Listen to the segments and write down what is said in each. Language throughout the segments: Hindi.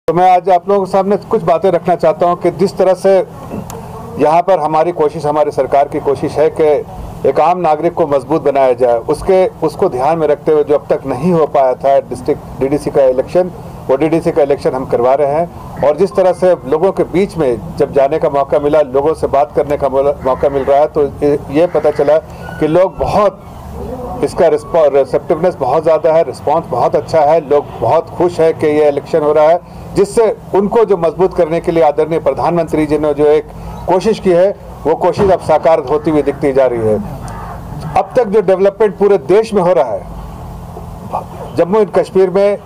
तो मैं आज आप लोगों के सामने कुछ बातें रखना चाहता हूं कि जिस तरह से यहाँ पर हमारी कोशिश, हमारी सरकार की कोशिश है कि एक आम नागरिक को मजबूत बनाया जाए, उसको ध्यान में रखते हुए जो अब तक नहीं हो पाया था डिस्ट्रिक्ट डीडीसी का इलेक्शन, वो डीडीसी का इलेक्शन हम करवा रहे हैं। और जिस तरह से लोगों के बीच में जब जाने का मौका मिला, लोगों से बात करने का मौका मिल रहा है, तो ये पता चला कि लोग बहुत इसका रिसेप्टिवनेस बहुत ज़्यादा है, रिस्पांस बहुत अच्छा है, लोग बहुत खुश है कि ये इलेक्शन हो रहा है, जिससे उनको जो मजबूत करने के लिए आदरणीय प्रधानमंत्री जी ने जो एक कोशिश की है, वो कोशिश अब साकार होती हुई दिखती जा रही है। अब तक जो डेवलपमेंट पूरे देश में हो रहा है, जम्मू एंड कश्मीर में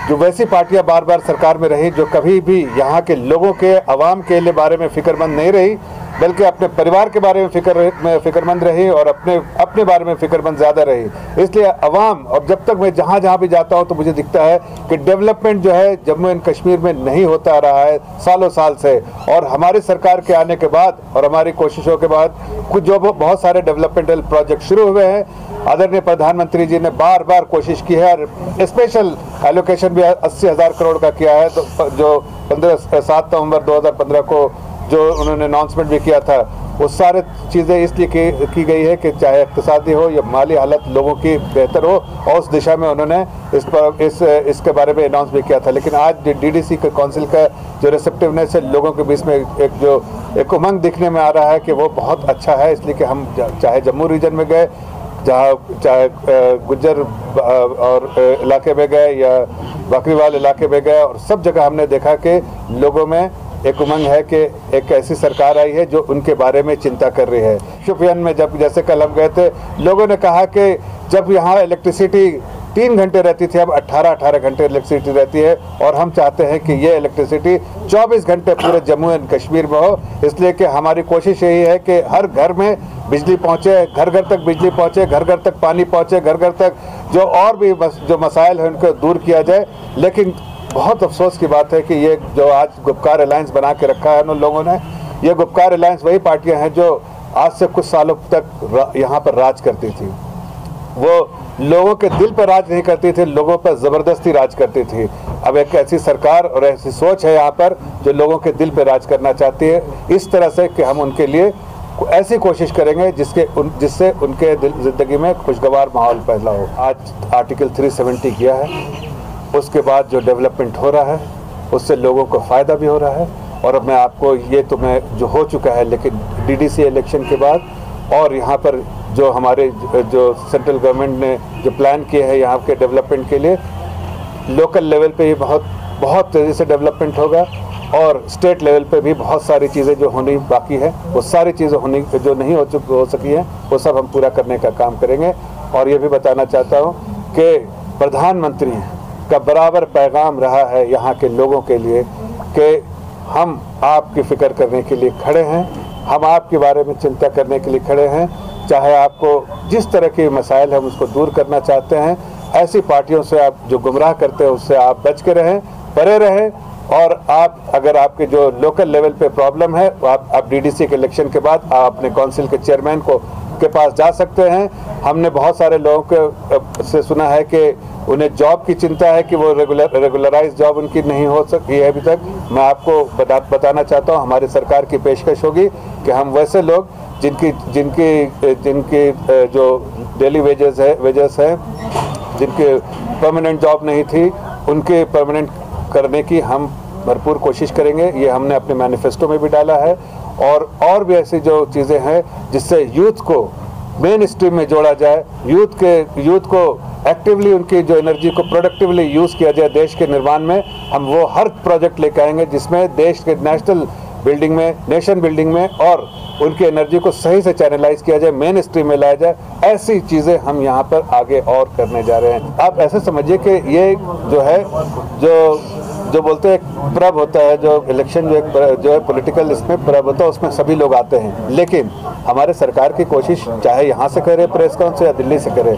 जो वैसी पार्टियां बार बार सरकार में रही जो कभी भी यहाँ के लोगों के, आवाम के लिए बारे में फिक्रमंद नहीं रही, बल्कि अपने परिवार के बारे में फिक्रमंद रही और अपने बारे में फिक्रमंद ज़्यादा रही। इसलिए अवाम, और जब तक मैं जहाँ भी जाता हूँ तो मुझे दिखता है कि डेवलपमेंट जो है जम्मू एंड कश्मीर में नहीं होता रहा है सालों साल से। और हमारी सरकार के आने के बाद और हमारी कोशिशों के बाद कुछ जो बहुत सारे डेवलपमेंटल प्रोजेक्ट शुरू हुए हैं, आदरणीय प्रधानमंत्री जी ने बार बार कोशिश की है और स्पेशल एलोकेशन भी 80,000 करोड़ का किया है, तो जो 7 नवंबर 2015 को जो उन्होंने अनाउंसमेंट भी किया था, वो सारे चीज़ें इसलिए की गई है कि चाहे इक़्तिसादी हो या माली हालत लोगों की बेहतर हो, और उस दिशा में उन्होंने इसके बारे में अनाउंस भी किया था। लेकिन आज डीडीसी के काउंसिल का जो रिसेप्टिवनेस है लोगों के बीच में एक उमंग दिखने में आ रहा है कि वो बहुत अच्छा है। इसलिए कि हम चाहे जम्मू रीजन में गए, चाहे गुज्जर और इलाके में गए या बकरीवाल इलाके में गए, और सब जगह हमने देखा कि लोगों में एक उमंग है कि एक ऐसी सरकार आई है जो उनके बारे में चिंता कर रही है। शोपियान में जैसे कल हम गए थे, लोगों ने कहा कि जब यहाँ इलेक्ट्रिसिटी 3 घंटे रहती थी, अब 18 घंटे इलेक्ट्रिसिटी रहती है, और हम चाहते हैं कि ये इलेक्ट्रिसिटी 24 घंटे पूरे जम्मू एंड कश्मीर में हो। इसलिए कि हमारी कोशिश यही है कि हर घर में बिजली पहुँचे, घर घर तक बिजली पहुँचे, घर घर तक पानी पहुँचे, घर घर तक जो और भी जो मसाइल हैं उनको दूर किया जाए। लेकिन बहुत अफसोस की बात है कि ये जो आज गुपकार अलायंस बना के रखा है उन लोगों ने, ये गुपकार अलायंस वही पार्टियां हैं जो आज से कुछ सालों तक यहाँ पर राज करती थी। वो लोगों के दिल पर राज नहीं करती थी, लोगों पर ज़बरदस्ती राज करती थी। अब एक ऐसी सरकार और ऐसी सोच है यहाँ पर जो लोगों के दिल पर राज करना चाहती है, इस तरह से कि हम उनके लिए ऐसी कोशिश करेंगे जिससे उनके ज़िंदगी में खुशगवार माहौल पैदा हो। आज आर्टिकल 370 किया है, उसके बाद जो डेवलपमेंट हो रहा है उससे लोगों को फ़ायदा भी हो रहा है। और अब मैं आपको ये तो मैं जो हो चुका है, लेकिन डीडीसी इलेक्शन के बाद और यहाँ पर जो हमारे जो सेंट्रल गवर्नमेंट ने जो प्लान किए हैं यहाँ के डेवलपमेंट के लिए, लोकल लेवल पे ही बहुत तेज़ी से डेवलपमेंट होगा, और स्टेट लेवल पे भी बहुत सारी चीज़ें जो होनी बाकी है, वो सारी चीज़ें जो नहीं हो सकी हैं, वो सब हम पूरा करने का काम करेंगे। और ये भी बताना चाहता हूँ कि प्रधानमंत्री का बराबर पैगाम रहा है यहाँ के लोगों के लिए कि हम आपकी फ़िक्र करने के लिए खड़े हैं, हम आपके बारे में चिंता करने के लिए खड़े हैं। चाहे आपको जिस तरह के मसाइल हम उसको दूर करना चाहते हैं, ऐसी पार्टियों से आप जो गुमराह करते हैं उससे आप बच के रहें, परे रहें। और अगर आपके जो लोकल लेवल पे प्रॉब्लम है, आप डीडीसी के इलेक्शन के बाद आप अपने काउंसिल के चेयरमैन के पास जा सकते हैं। हमने बहुत सारे लोगों से सुना है कि उन्हें जॉब की चिंता है कि वो रेगुलराइज जॉब उनकी नहीं हो सकी है अभी तक। मैं आपको बताना चाहता हूँ, हमारी सरकार की पेशकश होगी कि हम वैसे लोग जिनकी जो डेली वेजेस हैं, जिनके परमानेंट जॉब नहीं थी, उनके परमानेंट करने की हम भरपूर कोशिश करेंगे। ये हमने अपने मैनिफेस्टो में भी डाला है। और भी ऐसी जो चीज़ें हैं जिससे यूथ को मेन स्ट्रीम में जोड़ा जाए, यूथ को एक्टिवली उनकी जो एनर्जी को प्रोडक्टिवली यूज़ किया जाए देश के निर्माण में। हम वो हर प्रोजेक्ट लेकर आएंगे जिसमें देश के नेशन बिल्डिंग में और उनकी एनर्जी को सही से चैनलाइज किया जाए, मेन स्ट्रीम में लाया जाए। ऐसी चीज़ें हम यहाँ पर आगे और करने जा रहे हैं। आप ऐसे समझिए कि ये जो है जो बोलते हैं एक पर्व होता है, जो इलेक्शन जो है पॉलिटिकल इसमें पर्व होता है, उसमें सभी लोग आते हैं। लेकिन हमारे सरकार की कोशिश चाहे यहाँ से करे प्रेस कॉन्फ्रेंस या दिल्ली से करे,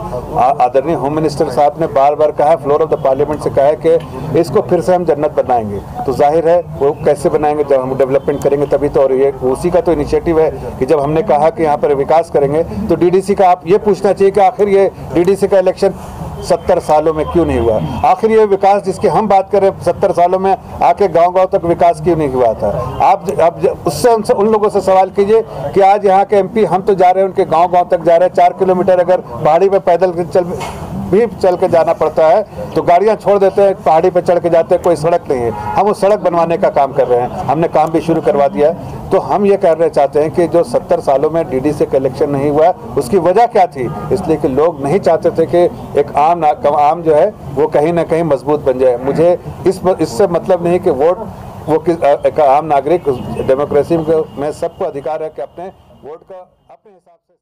आदरणीय होम मिनिस्टर साहब ने बार बार कहा है, फ्लोर ऑफ द पार्लियामेंट से कहा है कि इसको फिर से हम जन्नत बनाएंगे। तो जाहिर है वो कैसे बनाएंगे, जब हम डेवलपमेंट करेंगे तभी तो। और ये उसी का तो इनिशिएटिव है कि जब हमने कहा कि यहाँ पर विकास करेंगे तो डीडीसी का आप ये पूछना चाहिए कि आखिर ये डीडीसी का इलेक्शन 70 सालों में क्यों नहीं हुआ? आखिर ये विकास जिसकी हम बात करें 70 सालों में आके गांव-गांव तक विकास क्यों नहीं हुआ था? आप उससे उन लोगों से सवाल कीजिए कि आज यहाँ के एमपी हम तो जा रहे हैं, उनके गांव-गांव तक जा रहे हैं। 4 किलोमीटर अगर पहाड़ी पे पैदल चल के जाना पड़ता है तो गाड़ियां छोड़ देते हैं, पहाड़ी पे चढ़ के जाते हैं, कोई सड़क नहीं है। हम उस सड़क बनवाने का काम कर रहे हैं, हमने काम भी शुरू करवा दिया। तो हम ये कहना चाहते हैं कि जो 70 सालों में डीडी से कलेक्शन नहीं हुआ, उसकी वजह क्या थी? इसलिए कि लोग नहीं चाहते थे कि एक आम जो है वो कहीं ना कहीं मजबूत बन जाए। मुझे इससे मतलब नहीं कि वोट वो एक आम नागरिक डेमोक्रेसी में सबको अधिकार है कि अपने वोट का अपने हिसाब से